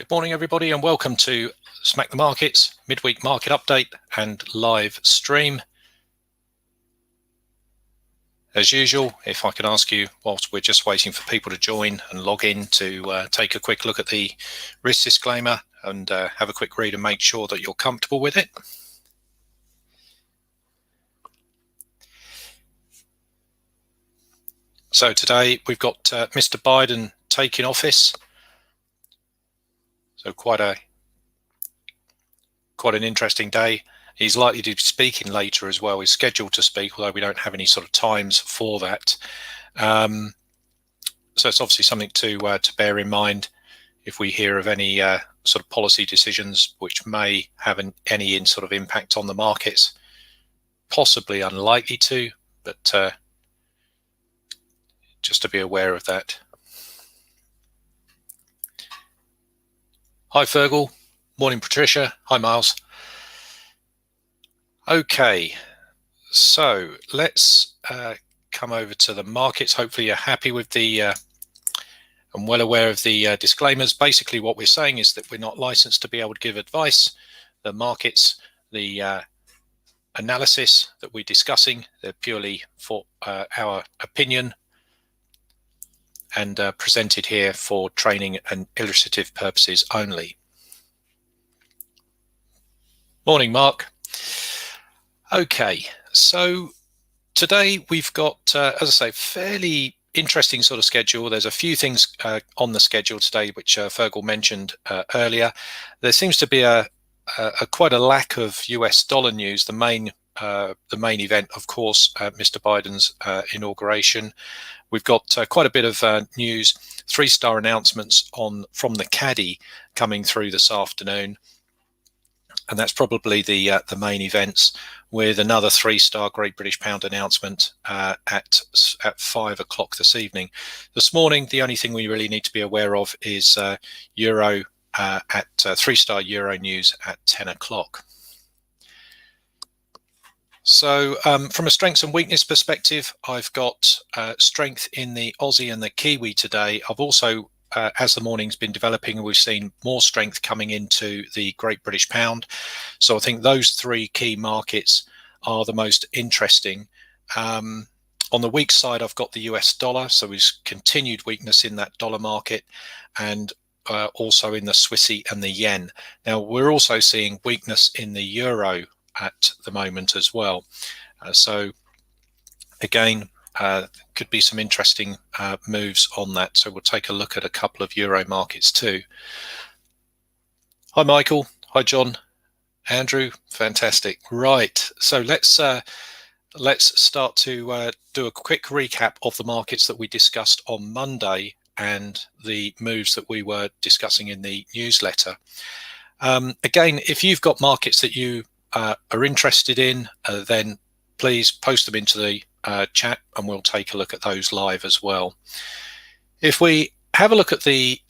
Good morning, everybody, and welcome to Smack the Markets midweek market update and live stream. As usual, if I can ask you, whilst we're just waiting for people to join and log in, to take a quick look at the risk disclaimer and have a quick read and make sure that you're comfortable with it. So today we've got Mr. Biden taking office. So quite an interesting day. He's likely to be speaking later as well. He's scheduled to speak, although we don't have any sort of times for that. So it's obviously something to bear in mind if we hear of any sort of policy decisions which may have any sort of impact on the markets. Possibly unlikely to, but just to be aware of that. Hi Fergal, morning Patricia, hi Miles. Okay, so let's come over to the markets. Hopefully you're happy with the and well aware of the disclaimers. Basically what we're saying is that we're not licensed to be able to give advice. The markets, the analysis that we're discussing, they're purely for our opinion and presented here for training and illustrative purposes only. Morning, Mark. Okay, so today we've got, as I say, fairly interesting sort of schedule. There's a few things on the schedule today, which Fergal mentioned earlier. There seems to be a quite a lack of US dollar news. The main event, of course, Mr. Biden's inauguration. We've got quite a bit of news, 3-star announcements from the Caddy coming through this afternoon, and that's probably the main events, with another 3-star Great British Pound announcement at 5 o'clock this evening. This morning, the only thing we really need to be aware of is Euro at 3-star Euro news at 10 o'clock. So from a strengths and weakness perspective, I've got strength in the Aussie and the Kiwi today. I've also, as the morning's been developing, we've seen more strength coming into the Great British Pound. So I think those three key markets are the most interesting. On the weak side, I've got the US dollar. So we've continued weakness in that dollar market, and also in the Swissy and the yen. Now, we're also seeing weakness in the euro at the moment as well. So again, could be some interesting moves on that. So we'll take a look at a couple of euro markets too. Hi Michael, hi John, Andrew, fantastic. Right, so let's start to do a quick recap of the markets that we discussed on Monday and the moves that we were discussing in the newsletter. Again, if you've got markets that you are interested in, then please post them into the chat and we'll take a look at those live as well. If we have a look at the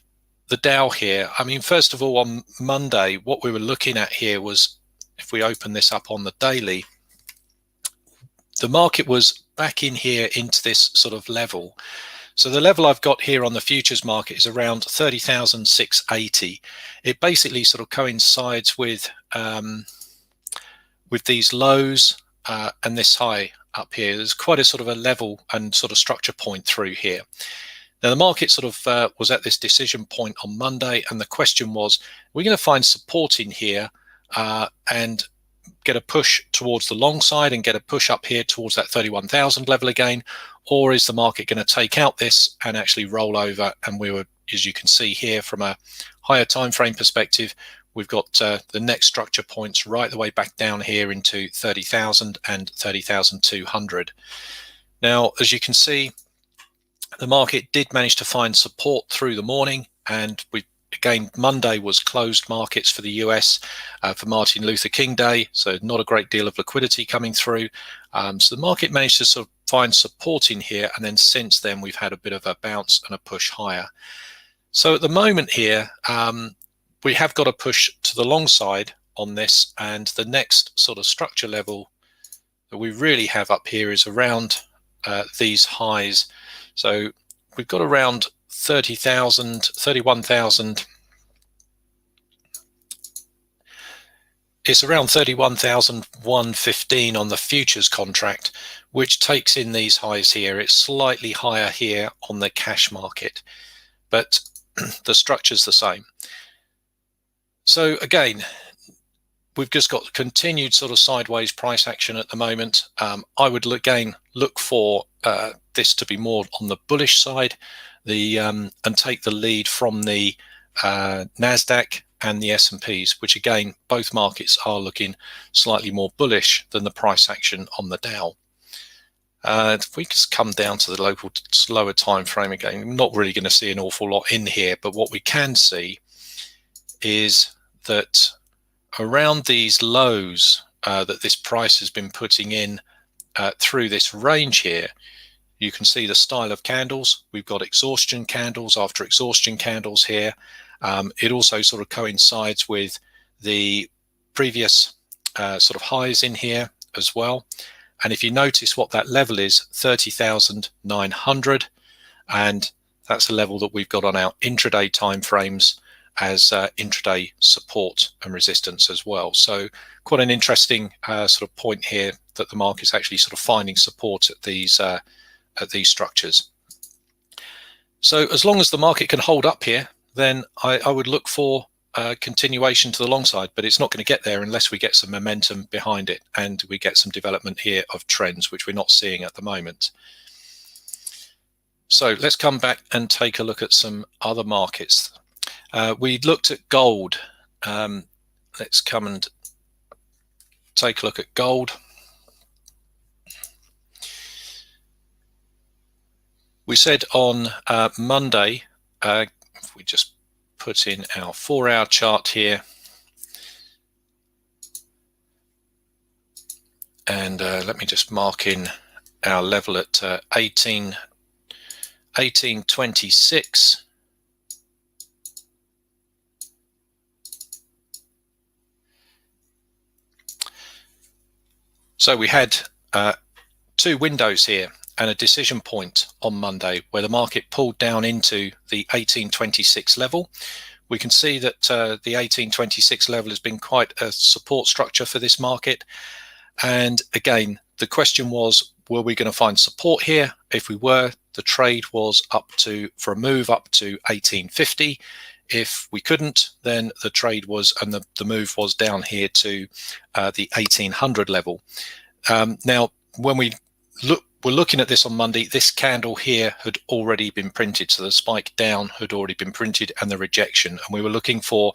Dow here, I mean, first of all, on Monday, what we were looking at here was, if we open this up on the daily, the market was back in here into this sort of level. So the level I've got here on the futures market is around 30,680. It basically sort of coincides with these lows and this high up here. There's quite a sort of a level and sort of structure point through here. Now the market sort of was at this decision point on Monday, and the question was, we're going to find support in here and get a push towards the long side and get a push up here towards that 31,000 level again, or is the market going to take out this and actually roll over? And we were, as you can see here, from a higher time frame perspective, we've got the next structure points right the way back down here into 30,000 and 30,200. Now, as you can see, the market did manage to find support through the morning, and again, Monday was closed markets for the US for Martin Luther King Day, so not a great deal of liquidity coming through. So the market managed to sort of find support in here, and then since then we've had a bit of a bounce and a push higher. So at the moment here, we have got a push to the long side on this, and the next sort of structure level that we really have up here is around these highs. So we've got around 30,000, 31,000 it's around 31,115 on the futures contract, which takes in these highs here. It's slightly higher here on the cash market, but the structure's the same. So again, we've just got continued sort of sideways price action at the moment. I would look for this to be more on the bullish side, and take the lead from the Nasdaq and the S&Ps, which again, both markets are looking slightly more bullish than the price action on the Dow. If we just come down to the local slower time frame again, I'm not really going to see an awful lot in here, but what we can see is that around these lows that this price has been putting in through this range here, you can see the style of candles. We've got exhaustion candles after exhaustion candles here. It also sort of coincides with the previous sort of highs in here as well. And if you notice what that level is, 30,900, and that's a level that we've got on our intraday time frames as intraday support and resistance as well. So quite an interesting sort of point here that the market's actually sort of finding support at these structures. So as long as the market can hold up here, then I would look for continuation to the long side, but it's not going to get there unless we get some momentum behind it and we get some development here of trends, which we're not seeing at the moment. So let's come back and take a look at some other markets. We looked at gold. Let's come and take a look at gold. We said on Monday, if we just put in our 4-hour chart here, and let me just mark in our level at 1826. So we had two windows here and a decision point on Monday where the market pulled down into the 1826 level. We can see that the 1826 level has been quite a support structure for this market. And again, the question was, were we going to find support here? If we were, the trade was for a move up to 1850. If we couldn't, then the trade was, and the move was down here to the 1800 level. Now, when we're looking at this on Monday, this candle here had already been printed. So the spike down had already been printed and the rejection. And we were looking for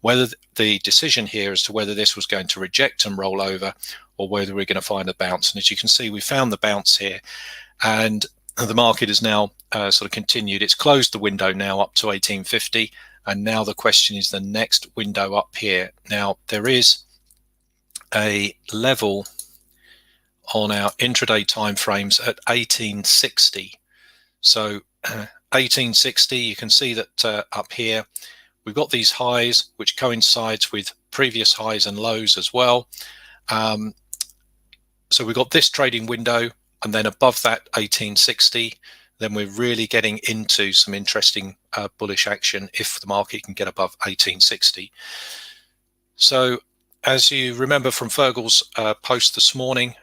whether the decision here as to whether this was going to reject and roll over or whether we're going to find a bounce. And as you can see, we found the bounce here. And the market has now sort of continued. It's closed the window now up to 1850. And now the question is the next window up here. Now, there is a level on our intraday time frames at 1860. So 1860, you can see that up here, we've got these highs, which coincides with previous highs and lows as well. So we've got this trading window, and then above that 1860, then we're really getting into some interesting bullish action if the market can get above 1860. So as you remember from Fergal's post this morning,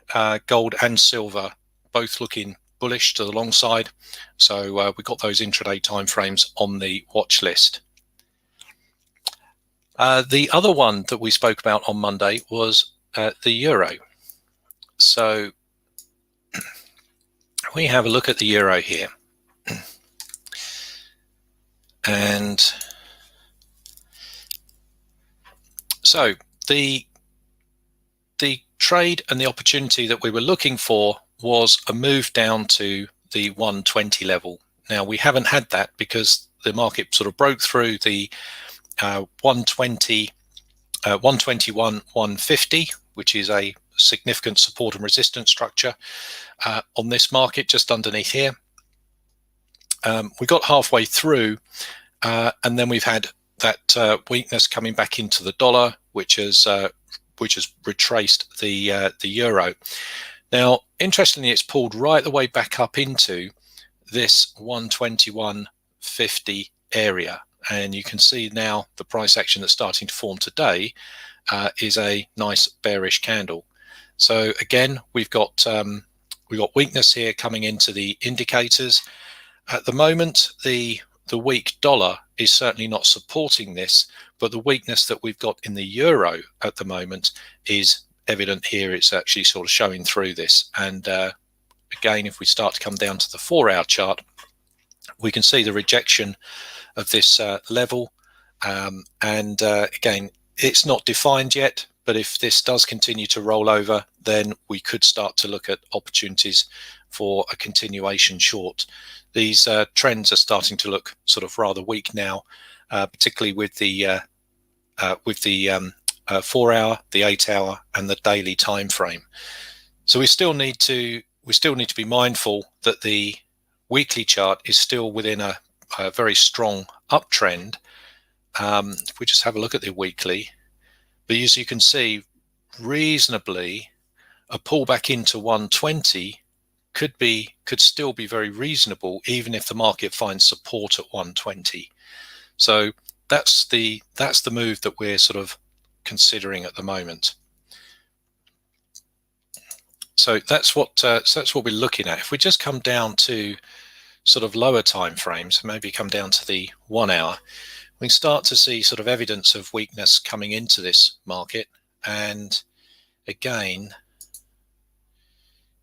gold and silver both looking bullish to the long side. So we've got those intraday timeframes on the watch list. The other one that we spoke about on Monday was the euro. So we have a look at the euro here. And so the trade and the opportunity that we were looking for was a move down to the 120 level. Now, we haven't had that because the market sort of broke through the 121, 150, which is a significant support and resistance structure on this market just underneath here. We got halfway through and then we've had that weakness coming back into the dollar, which has retraced the euro. Now, interestingly, it's pulled right the way back up into this 121.50 area, and you can see now the price action that's starting to form today is a nice bearish candle. So again, we've got weakness here coming into the indicators. At the moment, the weak dollar is certainly not supporting this, but the weakness that we've got in the euro at the moment is evident here. It's actually sort of showing through this. And again, if we start to come down to the 4-hour chart, we can see the rejection of this level. Again, it's not defined yet, but if this does continue to roll over, then we could start to look at opportunities for a continuation short. These trends are starting to look sort of rather weak now, particularly with the 4-hour, the 8-hour, and the daily time frame. So we still need to be mindful that the weekly chart is still within a very strong uptrend. If we just have a look at the weekly, but as you can see, reasonably a pullback into 120 could still be very reasonable, even if the market finds support at 120. So that's the move that we're sort of considering at the moment. So that's what we're looking at. If we just come down to sort of lower time frames, maybe come down to the 1 hour, we can start to see sort of evidence of weakness coming into this market. And again,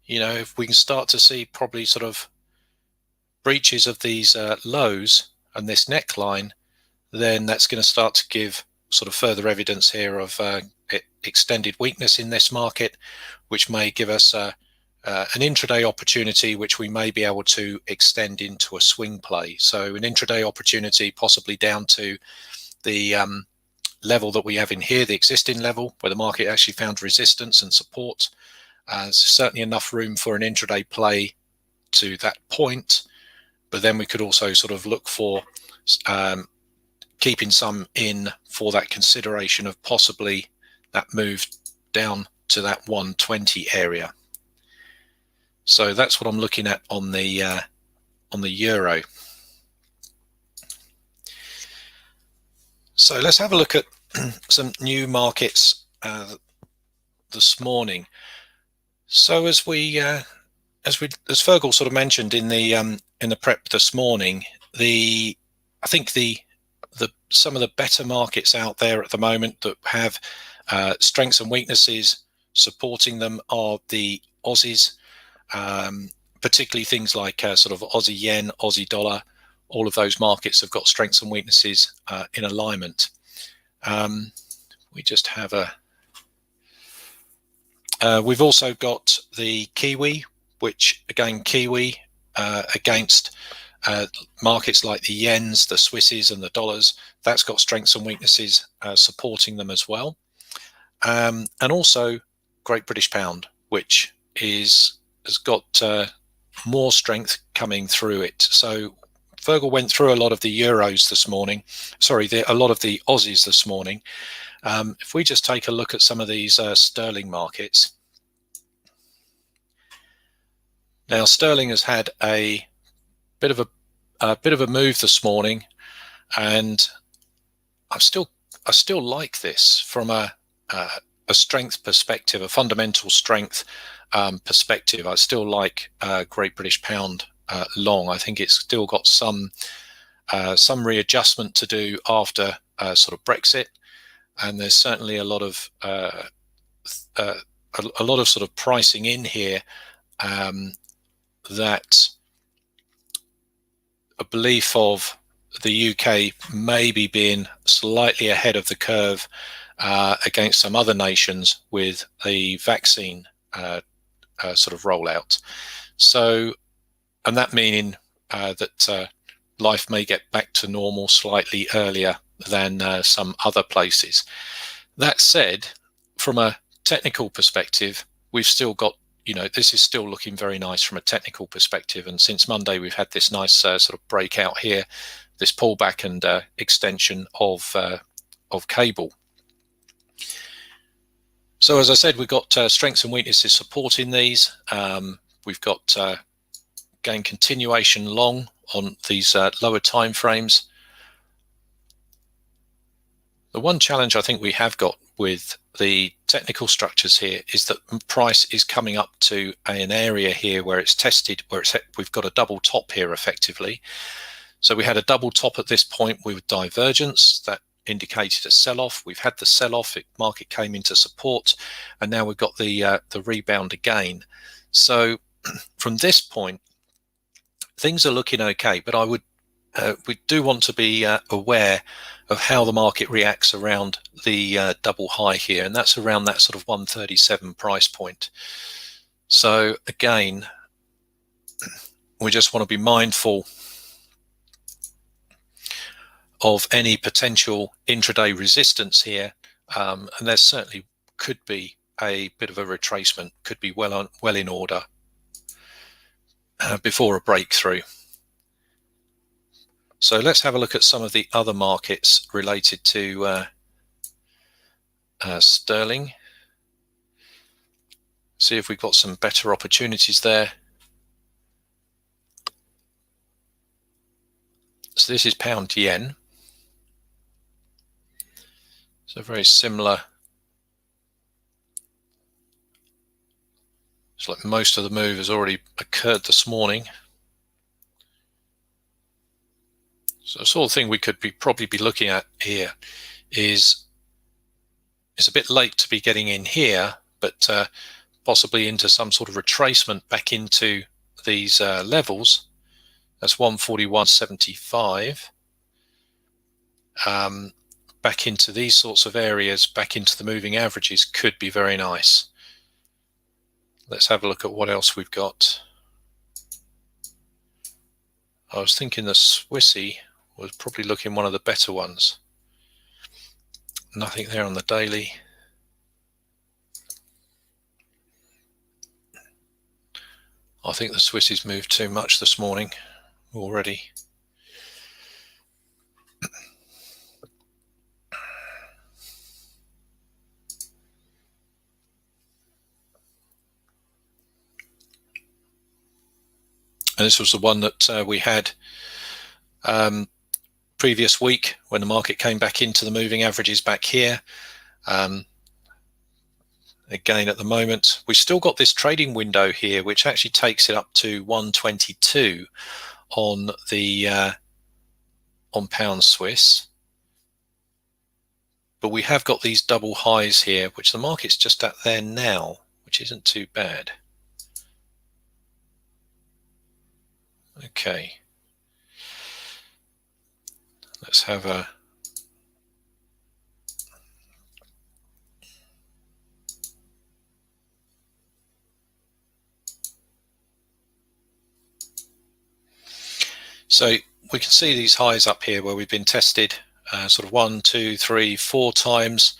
you know, if we can start to see probably sort of breaches of these lows and this neckline, then that's going to start to give sort of further evidence here of extended weakness in this market, which may give us an intraday opportunity, which we may be able to extend into a swing play. So an intraday opportunity possibly down to the level that we have in here, the existing level, where the market actually found resistance and support. There's certainly enough room for an intraday play to that point, but then we could also sort of look for keeping some in for that consideration of possibly that move down to that 120 area. So that's what I'm looking at on the euro. So let's have a look at some new markets this morning. So as Fergal sort of mentioned in the prep this morning, I think some of the better markets out there at the moment that have strengths and weaknesses supporting them are the Aussies, particularly things like sort of Aussie yen, Aussie dollar. All of those markets have got strengths and weaknesses in alignment. We just have we've also got the Kiwi, which again, Kiwi against markets like the yens, the Swisses, and the dollars, that's got strengths and weaknesses supporting them as well. And also Great British Pound, which has got more strength coming through it. So Fergal went through a lot of the euros this morning. Sorry, a lot of the Aussies this morning. If we just take a look at some of these sterling markets. Now, sterling has had a bit of a move this morning, and I still like this from a strength perspective, a fundamental strength perspective. I still like Great British Pound long. I think it's still got some readjustment to do after sort of Brexit, and there's certainly a lot of sort of pricing in here that a belief of the UK maybe being slightly ahead of the curve against some other nations with the vaccine sort of rollout. So, and that meaning that life may get back to normal slightly earlier than some other places. That said, from a technical perspective, we've still got, you know, this is still looking very nice from a technical perspective. And since Monday, we've had this nice sort of breakout here, this pullback and extension of cable. So as I said, we've got strengths and weaknesses supporting these. We've got again continuation long on these lower time frames. The one challenge I think we have got with the technical structures here is that price is coming up to an area here where it's tested, we've got a double top here effectively. So we had a double top at this point with divergence that indicated a sell-off. We've had the sell-off, market came into support, and now we've got the rebound again. So from this point, things are looking okay, but we do want to be aware of how the market reacts around the double high here, and that's around that sort of 137 price point. So again, we just want to be mindful of any potential intraday resistance here, and there certainly could be a bit of a retracement, could be well in order before a breakthrough. So let's have a look at some of the other markets related to sterling. See if we've got some better opportunities there. So this is pound yen. So very similar. It's like most of the move has already occurred this morning. So the sort of thing we could probably be looking at here is it's a bit late to be getting in here, but possibly into some sort of retracement back into these levels. That's 141.75. Back into these sorts of areas, back into the moving averages could be very nice. Let's have a look at what else we've got. I was thinking the Swissy was probably looking one of the better ones. Nothing there on the daily. I think the Swissy's moved too much this morning already. And this was the one that we had previous week when the market came back into the moving averages back here. Again, at the moment, we've still got this trading window here, which actually takes it up to 122 on the on pound Swiss. But we have got these double highs here, which the market's just at there now, which isn't too bad. Okay. Let's have a so we can see these highs up here where we've been tested sort of 1, 2, 3, 4 times.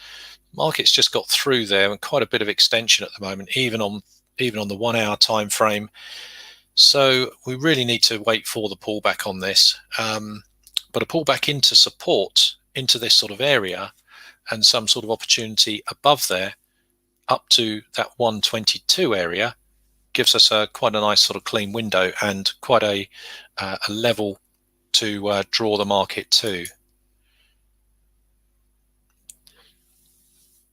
Market's just got through there and quite a bit of extension at the moment, even on the 1 hour time frame. So we really need to wait for the pullback on this, but a pullback into support into this sort of area and some sort of opportunity above there up to that 122 area gives us quite a nice sort of clean window and quite a level to draw the market to.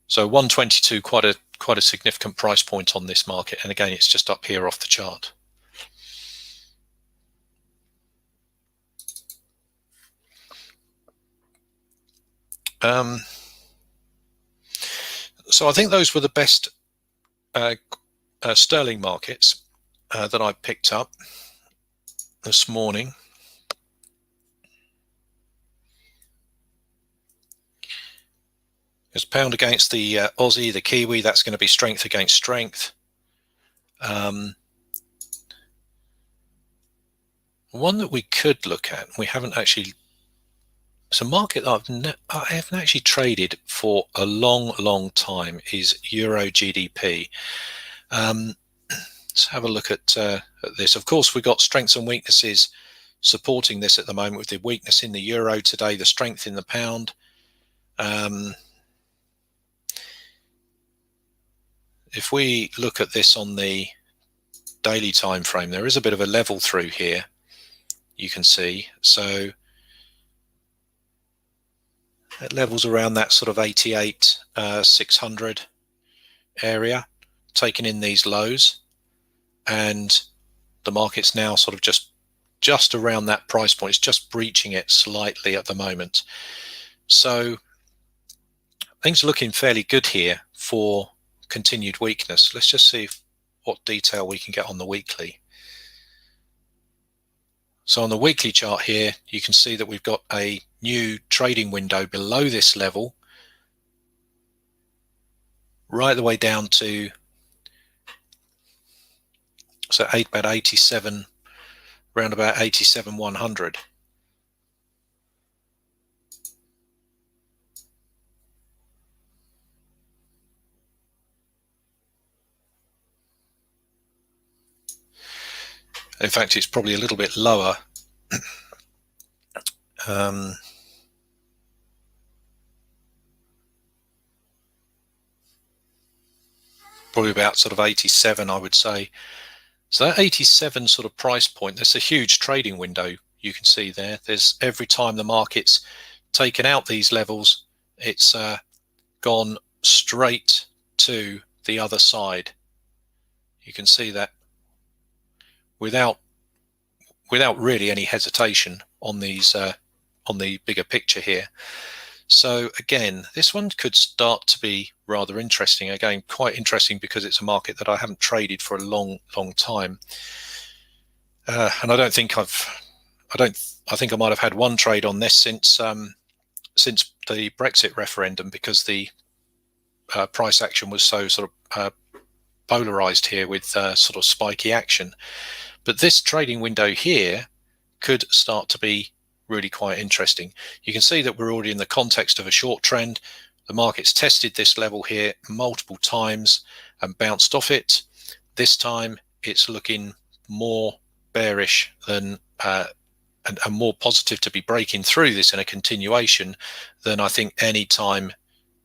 So 122, quite a significant price point on this market, and again it's just up here off the chart. So I think those were the best sterling markets that I picked up this morning. There's pound against the Aussie, the Kiwi, that's going to be strength against strength. One that we could look at, we haven't actually, it's a market that I haven't actually traded for a long time, is Euro GDP. Let's have a look at this. Of course, we've got strengths and weaknesses supporting this at the moment, with the weakness in the euro today, the strength in the pound. If we look at this on the daily time frame, there is a bit of a level through here, you can see. So at levels around that sort of 88 600 area, taking in these lows, and the market's now sort of just around that price point. It's just breaching it slightly at the moment. So things are looking fairly good here for continued weakness. Let's just see what detail we can get on the weekly. So on the weekly chart here, you can see that we've got a new trading window below this level, right the way down to about 87, around about 87 100. In fact, it's probably a little bit lower. Probably about sort of 87, I would say. So that 87 sort of price point, that's a huge trading window you can see there. There's every time the market's taken out these levels, it's gone straight to the other side. You can see that without really any hesitation on these on the bigger picture here. So again, this one could start to be rather interesting. Again, quite interesting because it's a market that I haven't traded for a long time, and I think I might have had one trade on this since the Brexit referendum, because the price action was so sort of polarized here with sort of spiky action. But this trading window here could start to be really quite interesting. You can see that we're already in the context of a short trend. The market's tested this level here multiple times and bounced off it. This time it's looking more bearish than and more positive to be breaking through this in a continuation than I think any time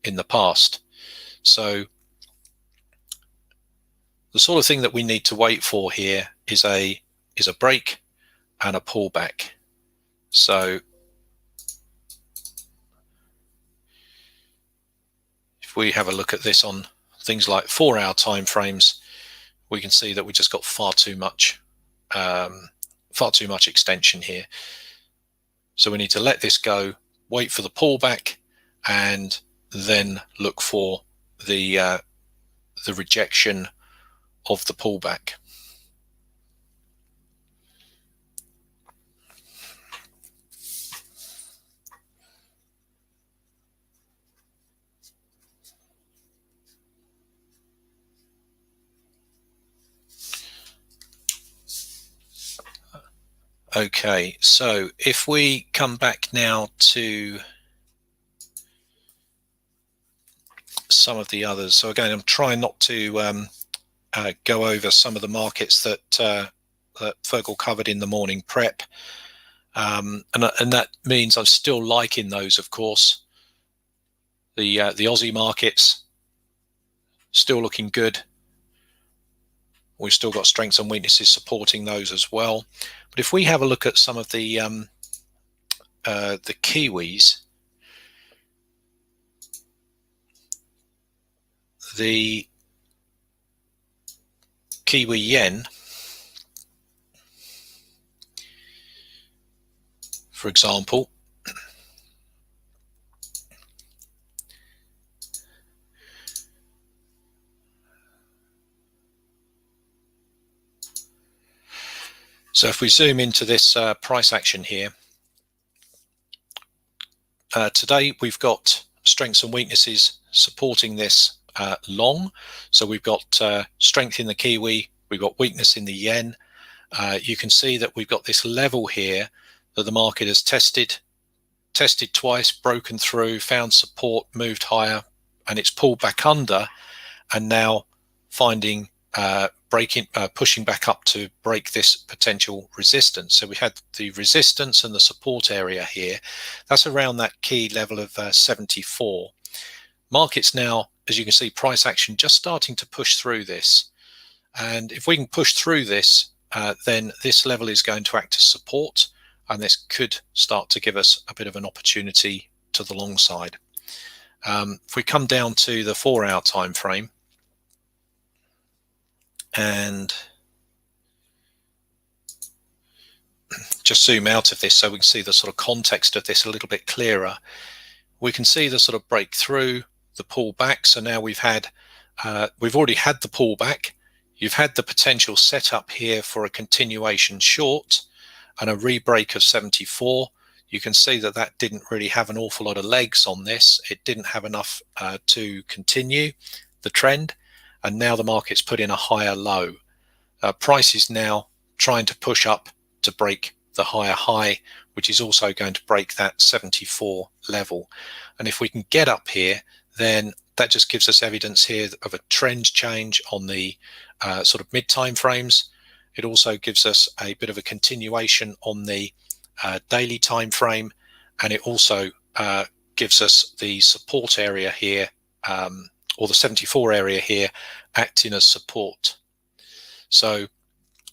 in the past. So the sort of thing that we need to wait for here is a break and a pullback. So if we have a look at this on things like 4-hour time frames, we can see that we just got far too much extension here. So we need to let this go, wait for the pullback, and then look for the rejection of the pullback. Okay, so if we come back now to some of the others. So again, I'm trying not to go over some of the markets that Fergal covered in the morning prep, and that means I'm still liking those, of course. The Aussie markets still looking good. We've still got strengths and weaknesses supporting those as well. But if we have a look at some of the Kiwis, the Kiwi yen, for example, so if we zoom into this price action here, today we've got strengths and weaknesses supporting this long. So we've got strength in the Kiwi, we've got weakness in the yen. You can see that we've got this level here that the market has tested twice, broken through, found support, moved higher, and it's pulled back under, and now finding pushing back up to break this potential resistance. So we had the resistance and the support area here. That's around that key level of 74. Markets now, as you can see, price action just starting to push through this. And if we can push through this, then this level is going to act as support, and this could start to give us a bit of an opportunity to the long side. If we come down to the 4-hour time frame and just zoom out of this so we can see the sort of context of this a little bit clearer, we can see the sort of breakthrough, the pullback. So now we've already had the pullback. You've had the potential setup here for a continuation short and a rebreak of 74. You can see that that didn't really have an awful lot of legs on this. It didn't have enough to continue the trend, and now the market's put in a higher low. Price is now trying to push up to break the higher high, which is also going to break that 74 level. And if we can get up here, then that just gives us evidence here of a trend change on the sort of mid-time frames. It also gives us a bit of a continuation on the daily time frame, and it also gives us the support area here, or the 74 area here, acting as support. So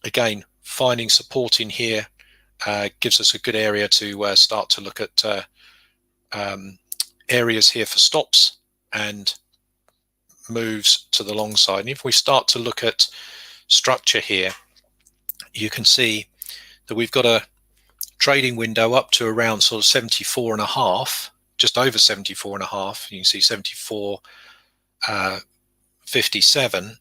again, finding support in here gives us a good area to start to look at areas here for stops and moves to the long side. And if we start to look at structure here, you can see that we've got a trading window up to around sort of 74.5, just over 74.5. You can see 74.57.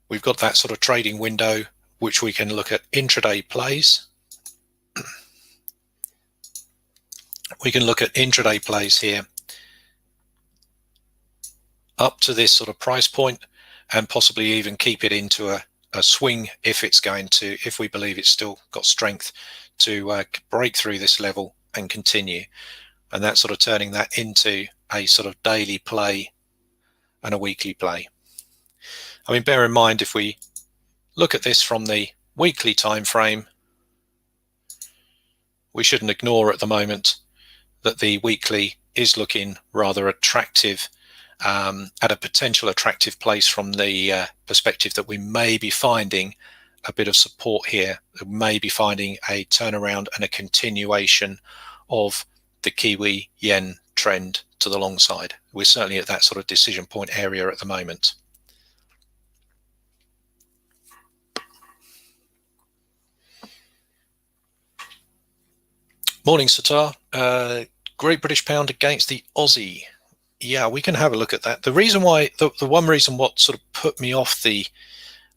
We've got that sort of trading window which we can look at intraday plays. We can look at intraday plays here up to this sort of price point, and possibly even keep it into a swing if we believe it's still got strength to break through this level and continue. And that's sort of turning that into a sort of daily play and a weekly play. I mean, bear in mind, if we look at this from the weekly time frame, we shouldn't ignore at the moment that the weekly is looking rather attractive, at a potential attractive place from the perspective that we may be finding a bit of support here. We may be finding a turnaround and a continuation of the Kiwi yen trend to the long side. We're certainly at that sort of decision point area at the moment. Morning, Satar. Great British Pound against the Aussie. Yeah, we can have a look at that. The reason why, the one reason what sort of put me off the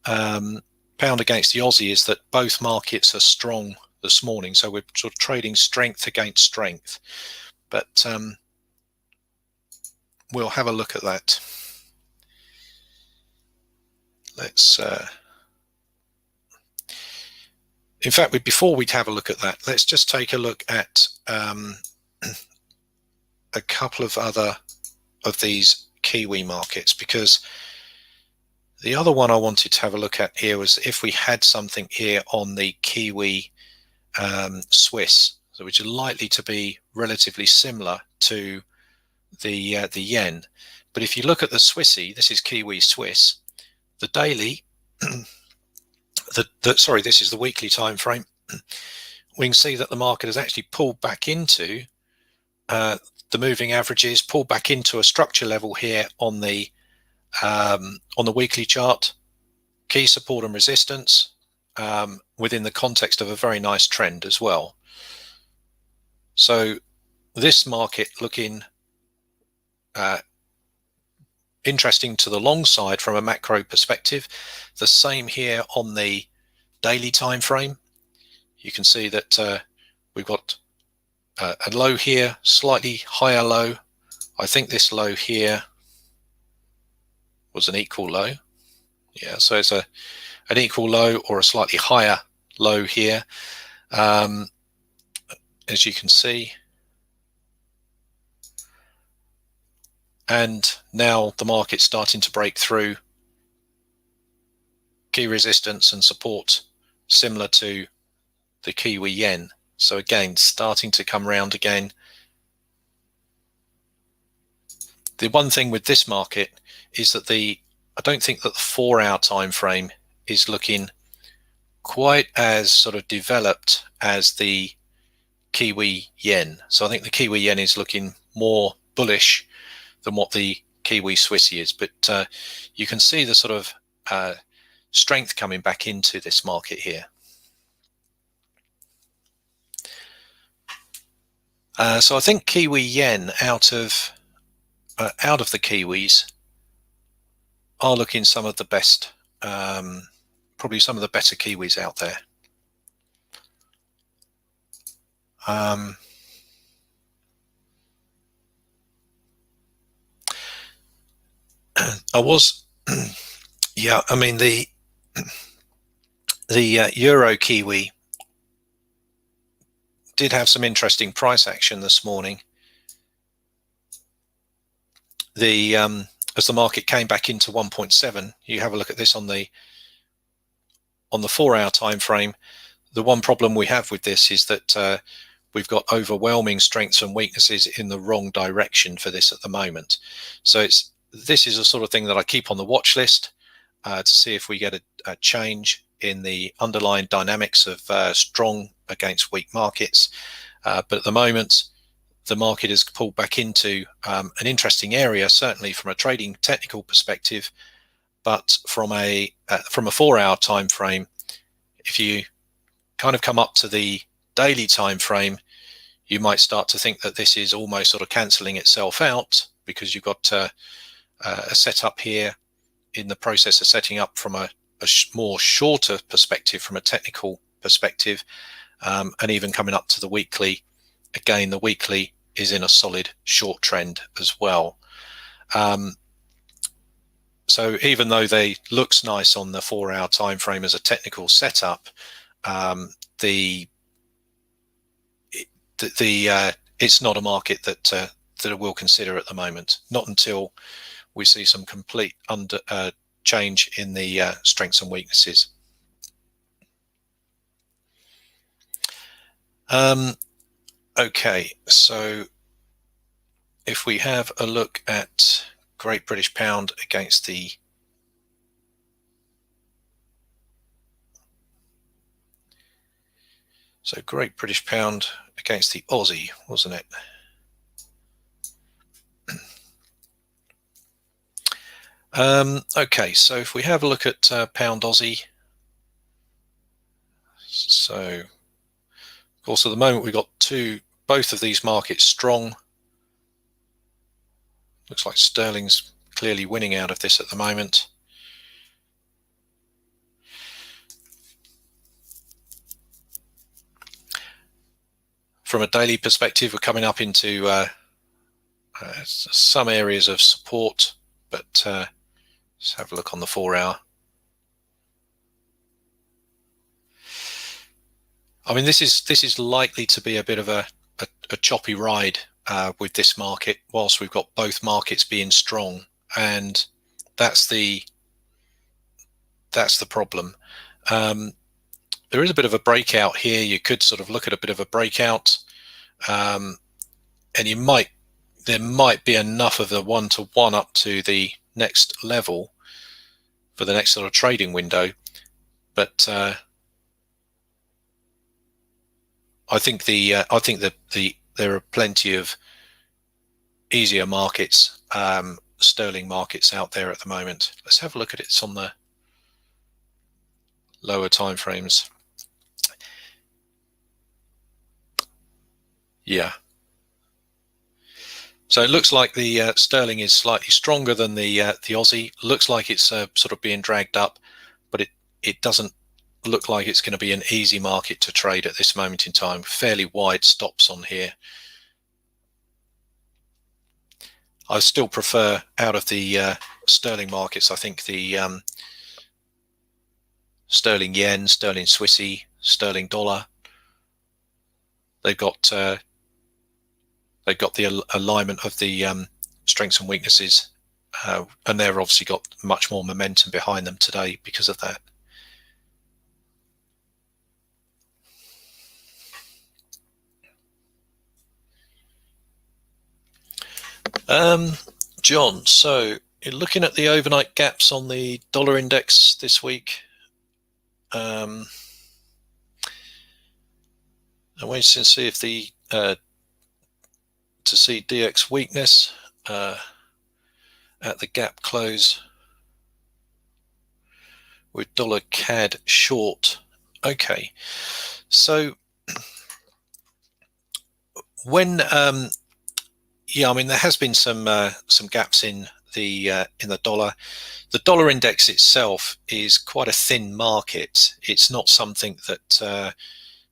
pound against the Aussie is that both markets are strong this morning. So we're sort of trading strength against strength. But we'll have a look at that. Let's... in fact, before we have a look at that, let's just take a look at a couple of other of these Kiwi markets, because the other one I wanted to have a look at here was if we had something here on the Kiwi Swiss, which are likely to be relatively similar to the yen. But if you look at the Swissy, this is Kiwi Swiss, the daily, this is the weekly time frame. We can see that the market has actually pulled back into the moving averages, pulled back into a structure level here on the weekly chart, key support and resistance, within the context of a very nice trend as well. So this market looking interesting to the long side from a macro perspective. The same here on the daily time frame. You can see that we've got a low here, slightly higher low. I think this low here was an equal low. Yeah, so it's an equal low or a slightly higher low here, as you can see. And now the market's starting to break through key resistance and support similar to the Kiwi yen. So again, starting to come around again. The one thing with this market is that I don't think that the 4-hour time frame is looking quite as sort of developed as the Kiwi yen. So I think the Kiwi yen is looking more bullish than what the Kiwi Swissy is, but you can see the sort of strength coming back into this market here. So I think Kiwi yen out of the Kiwis are looking some of the best, probably some of the better Kiwis out there. I was, yeah, I mean the Euro Kiwi did have some interesting price action this morning. As the market came back into 1.7, you have a look at this on the 4-hour time frame. The one problem we have with this is that we've got overwhelming strengths and weaknesses in the wrong direction for this at the moment. So this is a sort of thing that I keep on the watch list to see if we get a change in the underlying dynamics of strong against weak markets. But at the moment, the market has pulled back into an interesting area, certainly from a trading technical perspective, but from a 4-hour time frame, if you kind of come up to the daily time frame, you might start to think that this is almost sort of cancelling itself out, because you've got a setup here in the process of setting up from a more shorter perspective, from a technical perspective, and even coming up to the weekly. Again, the weekly is in a solid short trend as well. So even though they looks nice on the 4-hour time frame as a technical setup, it's not a market that I will consider at the moment. Not until we see some complete change in the strengths and weaknesses. Okay, so if we have a look at Great British Pound against the Great British Pound against the Aussie, wasn't it? Okay, so if we have a look at Pound Aussie, so of course at the moment we've got both of these markets strong. Looks like sterling's clearly winning out of this at the moment. From a daily perspective, we're coming up into some areas of support, but let's have a look on the 4-hour. I mean, this is likely to be a bit of a choppy ride with this market, whilst we've got both markets being strong, and that's the problem. There is a bit of a breakout here. You could sort of look at a bit of a breakout, and there might be enough of the 1-to-1 up to the next level for the next sort of trading window, but I think that there are plenty of easier markets, sterling markets out there at the moment. Let's have a look at it on the lower time frames. Yeah. So it looks like the sterling is slightly stronger than the Aussie. Looks like it's sort of being dragged up, but it doesn't look like it's going to be an easy market to trade at this moment in time. Fairly wide stops on here. I still prefer, out of the sterling markets, I think the sterling yen, sterling Swissy, sterling dollar, they've got the alignment of the strengths and weaknesses, and they've obviously got much more momentum behind them today because of that. John, so you're looking at the overnight gaps on the dollar index this week. I'm waiting to see if the to see DX weakness at the gap close with dollar CAD short. Okay, so when yeah, I mean there has been some gaps in the dollar. The dollar index itself is quite a thin market. It's not something that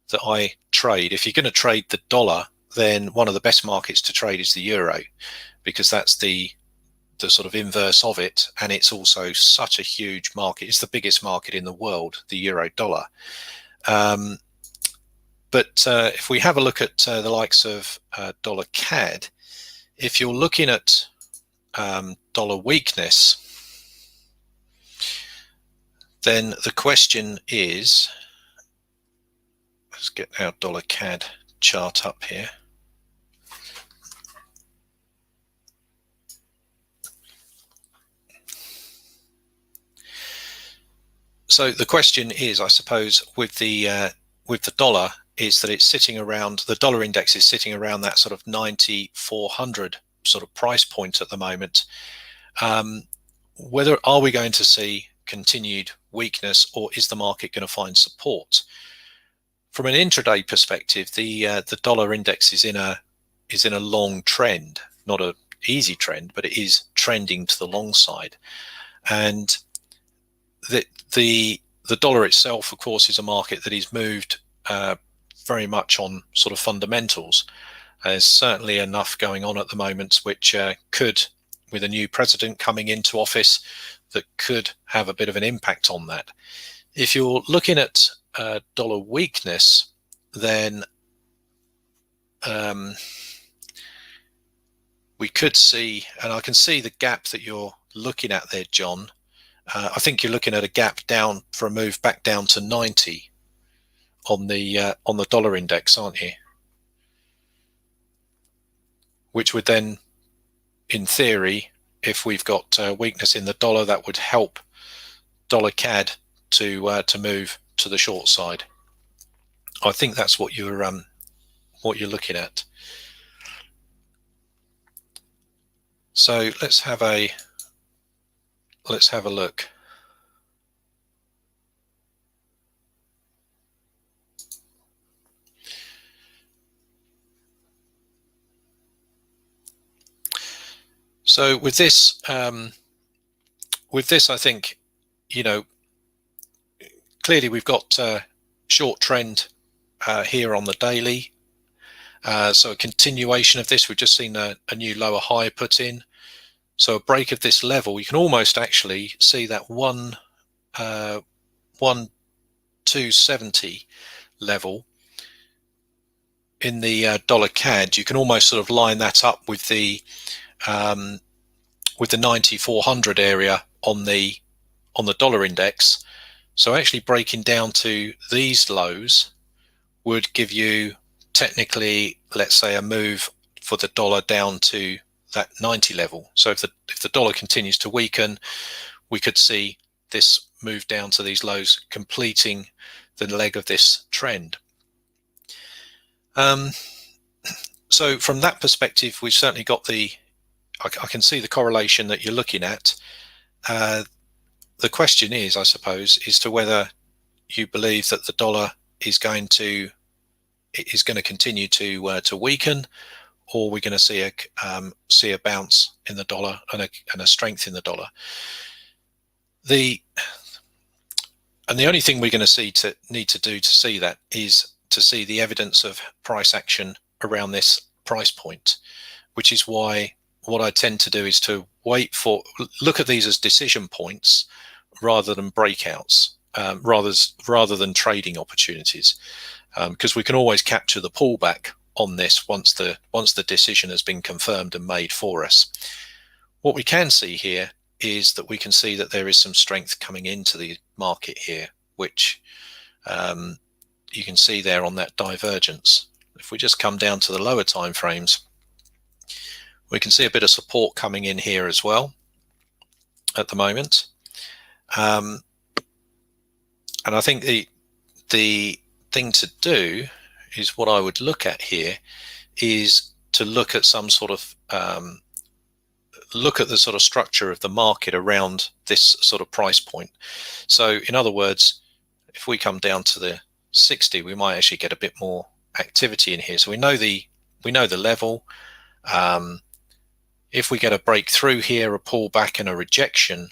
that I trade. If you're going to trade the dollar, then one of the best markets to trade is the euro, because that's the sort of inverse of it, and it's also such a huge market. It's the biggest market in the world, the euro dollar. But if we have a look at the likes of dollar CAD, if you're looking at dollar weakness, then the question is, let's get our dollar CAD chart up here. So the question is, I suppose, with the dollar, is that it's sitting around, the dollar index is sitting around that sort of 9,400 sort of price point at the moment. Whether are we going to see continued weakness, or is the market going to find support? From an intraday perspective, the dollar index is in a long trend, not an easy trend, but it is trending to the long side. And the dollar itself, of course, is a market that is moved very much on sort of fundamentals. There's certainly enough going on at the moment which could, with a new president coming into office, that could have a bit of an impact on that. If you're looking at dollar weakness, then we could see, and I can see the gap that you're looking at there, John. I think you're looking at a gap down for a move back down to 90 on the dollar index, aren't you? Which would then, in theory, if we've got weakness in the dollar, that would help dollar CAD to move to the short side. I think that's what you're looking at. So let's have a look. So with this, I think, you know, clearly we've got short trend here on the daily. So a continuation of this. We've just seen a new lower high put in. So a break of this level, you can almost actually see that 1,270 level in the dollar CAD. You can almost sort of line that up with the 9,400 area on the dollar index. So actually breaking down to these lows would give you technically, let's say, a move for the dollar down to that 90 level. So if the dollar continues to weaken, we could see this move down to these lows, completing the leg of this trend. So from that perspective, we've certainly got I can see the correlation that you're looking at. The question is, I suppose, is to whether you believe that the dollar is going to continue to weaken, or we're going to see a bounce in the dollar and a strength in the dollar. The only thing we're going to need to do to see that is to see the evidence of price action around this price point, which is why what I tend to do is to look at these as decision points rather than breakouts, rather than trading opportunities, because we can always capture the pullback on this once the decision has been confirmed and made for us. What we can see here is that we can see that there is some strength coming into the market here, which you can see there on that divergence. If we just come down to the lower time frames, we can see a bit of support coming in here as well at the moment. And I think the thing to do is what I would look at here is to look at some sort of look at the sort of structure of the market around this sort of price point. So in other words, if we come down to the 60, we might actually get a bit more activity in here. So we know the level. If we get a breakthrough here, a pullback and a rejection,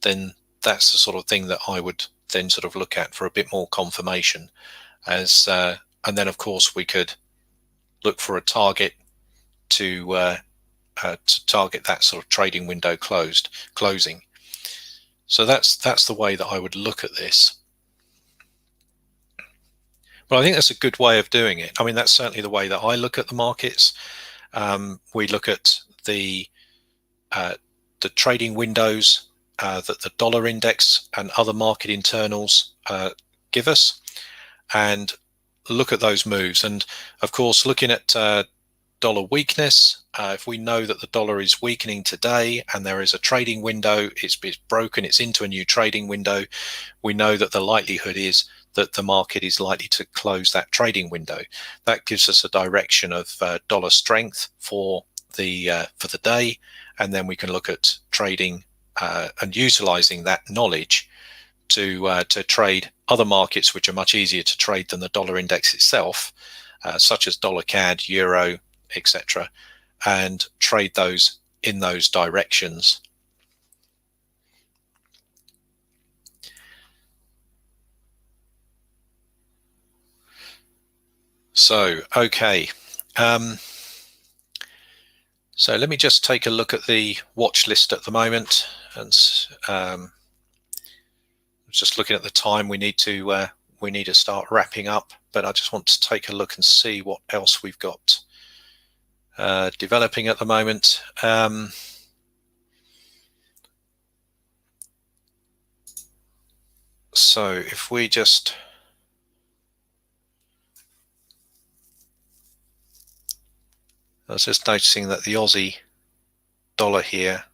then that's the sort of thing that I would then sort of look at for a bit more confirmation. And then of course we could look for a target to target that sort of trading window closing. So that's the way that I would look at this. But I think that's a good way of doing it. I mean, that's certainly the way that I look at the markets. We look at the trading windows that the dollar index and other market internals give us, and look at those moves. And of course, looking at dollar weakness, if we know that the dollar is weakening today and there is a trading window, it's broken, it's into a new trading window, we know that the likelihood is that the market is likely to close that trading window. That gives us a direction of dollar strength for the day, and then we can look at trading and utilizing that knowledge to trade other markets which are much easier to trade than the dollar index itself, such as dollar CAD, euro, etc., and trade those in those directions. So, okay. So let me just take a look at the watch list at the moment, and just looking at the time, we need to start wrapping up. But I just want to take a look and see what else we've got developing at the moment. So if we just I was just noticing that the Aussie dollar here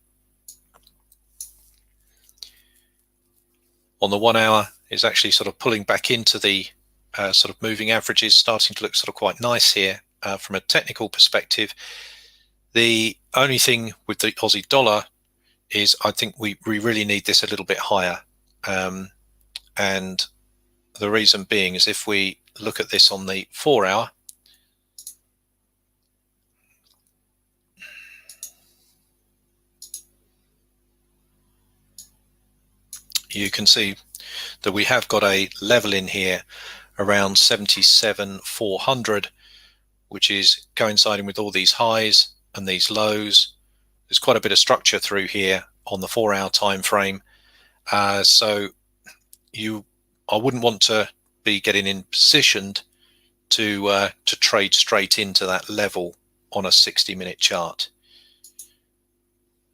on the 1 hour is actually sort of pulling back into the sort of moving averages, starting to look sort of quite nice here from a technical perspective. The only thing with the Aussie dollar is I think we really need this a little bit higher. And the reason being is if we look at this on the 4 hour, you can see that we have got a level in here around 77,400, which is coinciding with all these highs and these lows. There's quite a bit of structure through here on the 4 hour time frame. So I wouldn't want to be getting in positioned to trade straight into that level on a 60-minute chart.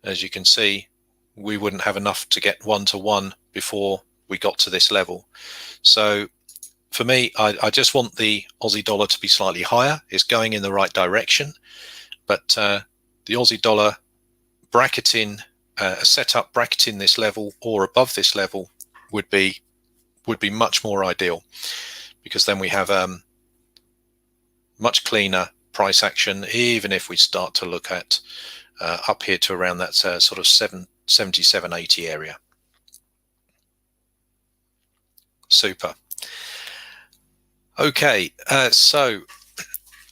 As you can see, we wouldn't have enough to get 1-to-1 before we got to this level. So for me, I just want the Aussie dollar to be slightly higher. It's going in the right direction, but the Aussie dollar bracketing, a setup bracketing this level or above this level would be much more ideal, because then we have much cleaner price action, even if we start to look at up here to around that sort of 77.80 area. Super. Okay, so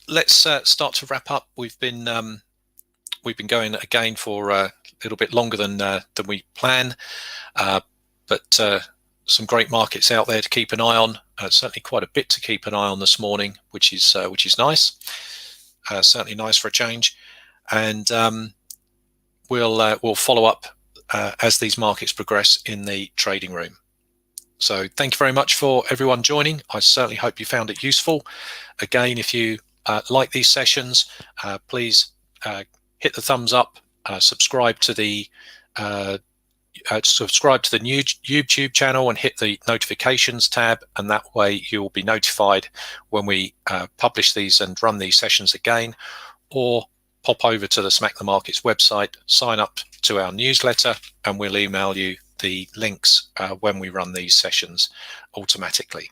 let's start to wrap up. We've been going again for a little bit longer than we plan, but some great markets out there to keep an eye on. Certainly quite a bit to keep an eye on this morning, which is nice. Certainly nice for a change, and we'll follow up as these markets progress in the trading room. So thank you very much for everyone joining. I certainly hope you found it useful. Again, if you like these sessions, please hit the thumbs up, subscribe to the new YouTube channel, and hit the notifications tab, and that way you'll be notified when we publish these and run these sessions again. Or pop over to the Smack the Markets website, sign up to our newsletter, and we'll email you the links when we run these sessions automatically.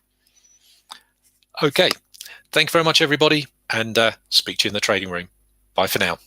Okay, Thank you very much, everybody, and speak to you in the trading room. Bye for now.